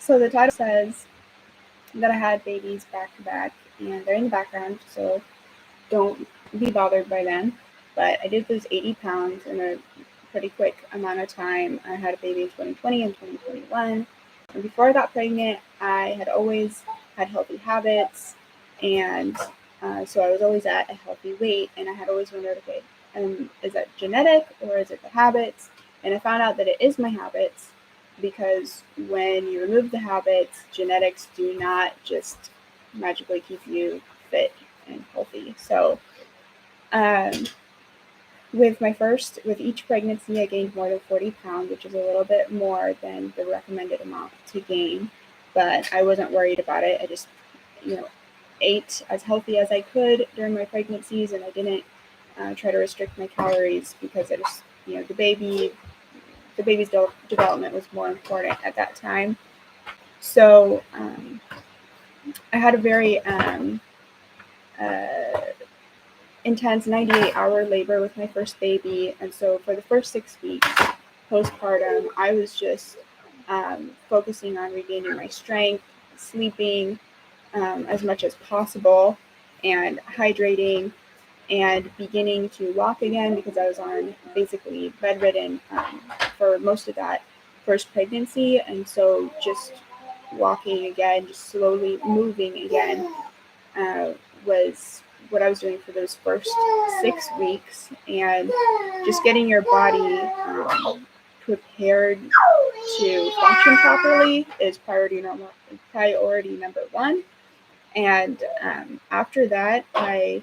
So the title says that I had babies back to back, and they're in the background, so don't be bothered by them. But I did lose 80 pounds in a pretty quick amount of time. I had a baby in 2020 and 2021. And before I got pregnant, I had always had healthy habits, and so I was always at a healthy weight. And I had always wondered, okay, is that genetic or is it the habits? And I found out that it is my habits because when you remove the habits, genetics do not just magically keep you fit and healthy. So, um, with each pregnancy, I gained more than 40 pounds, which is a little bit more than the recommended amount to gain. But I wasn't worried about it. I just, you know, ate as healthy as I could during my pregnancies, and I didn't try to restrict my calories because I just, the baby's development was more important at that time. So I had a very uh, intense 98-hour labor with my first baby. And so for the first 6 weeks postpartum, I was just focusing on regaining my strength, sleeping as much as possible, and hydrating, and beginning to walk again because I was on basically bedridden for most of that first pregnancy. And so just walking again, just slowly moving again, was what I was doing for those first 6 weeks, and just getting your body prepared to function properly is priority number one. And after that, I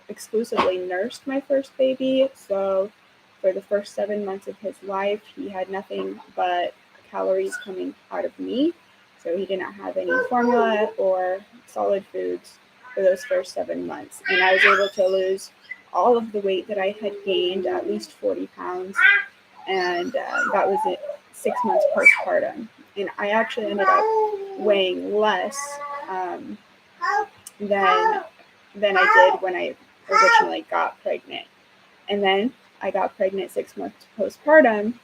exclusively nursed my first baby. So for the first 7 months of his life, he had nothing but calories coming out of me. So he did not have any formula or solid foods for those first 7 months. And I was able to lose all of the weight that I had gained, at least 40 pounds. And that was it, 6 months postpartum. And I actually ended up weighing less um, than I did when I originally got pregnant. And then I got pregnant 6 months postpartum,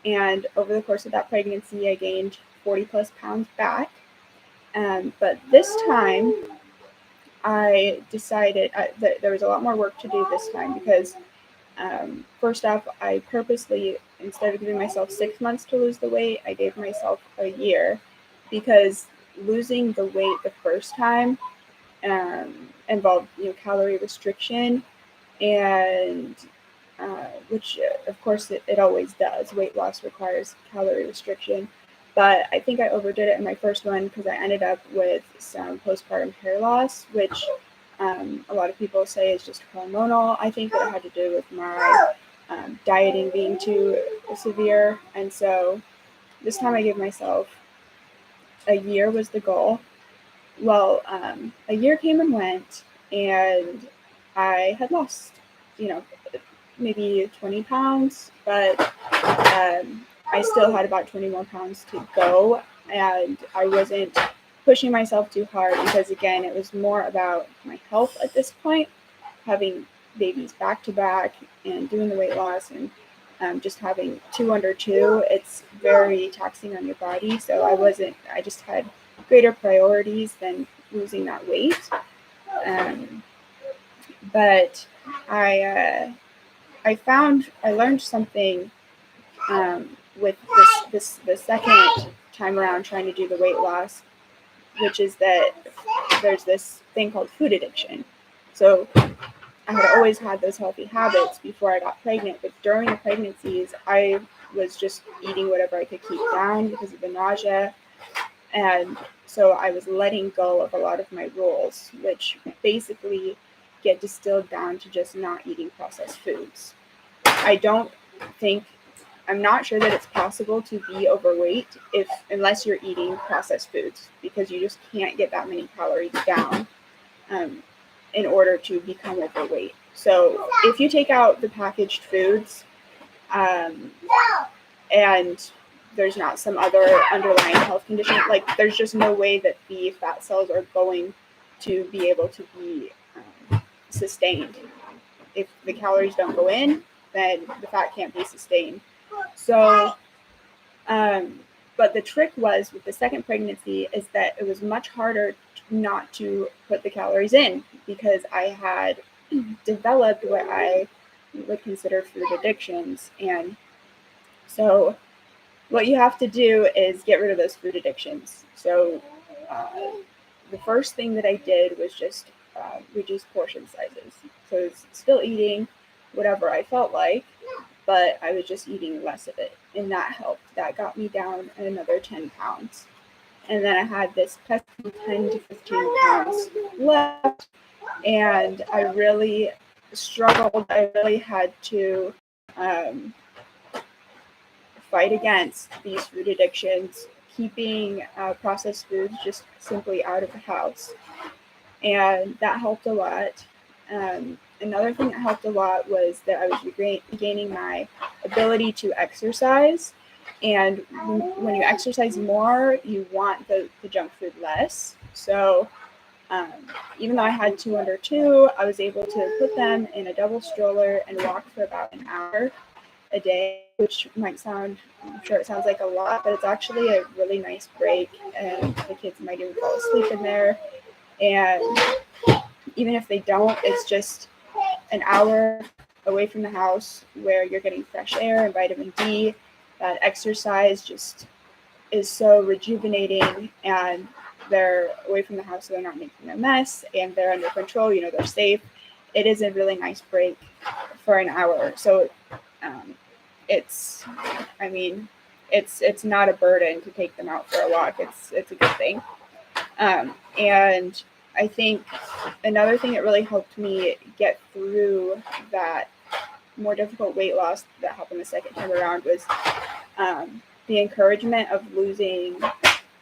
and over the course of that pregnancy, I gained 40 plus pounds back. But this time, I decided that there was a lot more work to do this time because, first off, I purposely, instead of giving myself 6 months to lose the weight, I gave myself a year because losing the weight the first time involved calorie restriction, and which of course it always does. Weight loss requires calorie restriction, but I think I overdid it in my first one because I ended up with some postpartum hair loss, which a lot of people say is just hormonal. I think that it had to do with my dieting being too severe, and so this time I gave myself a year was the goal. Well, a year came and went, and I had lost, you know, maybe 20 pounds, but I still had about 20 more pounds to go, and I wasn't pushing myself too hard because, again, it was more about my health at this point, having babies back to back and doing the weight loss and just having two under two. It's very taxing on your body, so I just had greater priorities than losing that weight. Um, but I learned something with the second time around trying to do the weight loss, which is that there's this thing called food addiction. So I had always had those healthy habits before I got pregnant, but during the pregnancies, I was just eating whatever I could keep down because of the nausea. And so I was letting go of a lot of my rules, which basically get distilled down to just not eating processed foods. I don't think, I'm not sure that it's possible to be overweight unless you're eating processed foods, because you just can't get that many calories down in order to become overweight. So if you take out the packaged foods and there's not some other underlying health condition, like there's just no way that the fat cells are going to be able to be sustained. If the calories don't go in, then the fat can't be sustained. So, but But the trick was with the second pregnancy is that it was much harder not to put the calories in because I had developed what I would consider food addictions. And so what you have to do is get rid of those food addictions. So the first thing that I did was just reduce portion sizes. So it's still eating whatever I felt like, but I was just eating less of it. And that helped. That got me down another 10 pounds. And then I had this pesky 10 to 15 pounds left. And I really struggled. I really had to fight against these food addictions, keeping processed foods just simply out of the house. And that helped a lot. Another thing that helped a lot was that I was regaining my ability to exercise. And when you exercise more, you want the junk food less. So even though I had two under two, I was able to put them in a double stroller and walk for about an hour a day, which might sound, I'm sure it sounds like a lot, but it's actually a really nice break. And the kids might even fall asleep in there. And even if they don't, it's just an hour away from the house where you're getting fresh air and vitamin D. That exercise just is so rejuvenating, and they're away from the house so they're not making a mess and they're under control, they're safe. It is a really nice break for an hour. So it's not a burden to take them out for a walk. It's a good thing. And I think another thing that really helped me get through that more difficult weight loss that happened the second time around was the encouragement of losing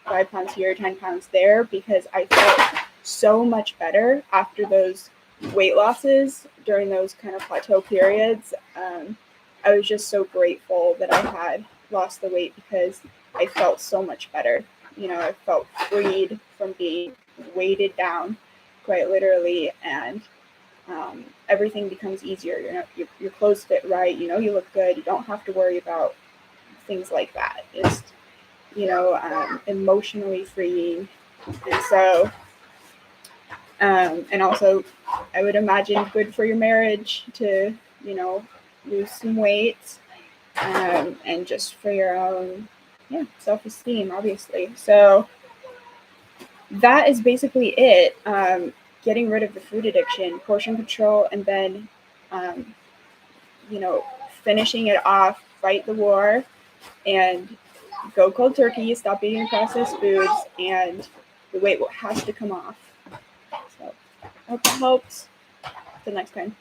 5 pounds here, 10 pounds there, because I felt so much better after those weight losses during those kind of plateau periods. I was just so grateful that I had lost the weight because I felt so much better. I felt freed from being weighted down, quite literally, and everything becomes easier. Your clothes fit right. You look good. You don't have to worry about things like that. It's emotionally freeing, and so and also I would imagine good for your marriage to lose some weight, and just for your own self-esteem, obviously. So that is basically it. Getting rid of the food addiction, portion control, and then finishing it off, fight the war, and go cold turkey, stop eating processed foods, and the weight has to come off. So I hope that helps. Till next time.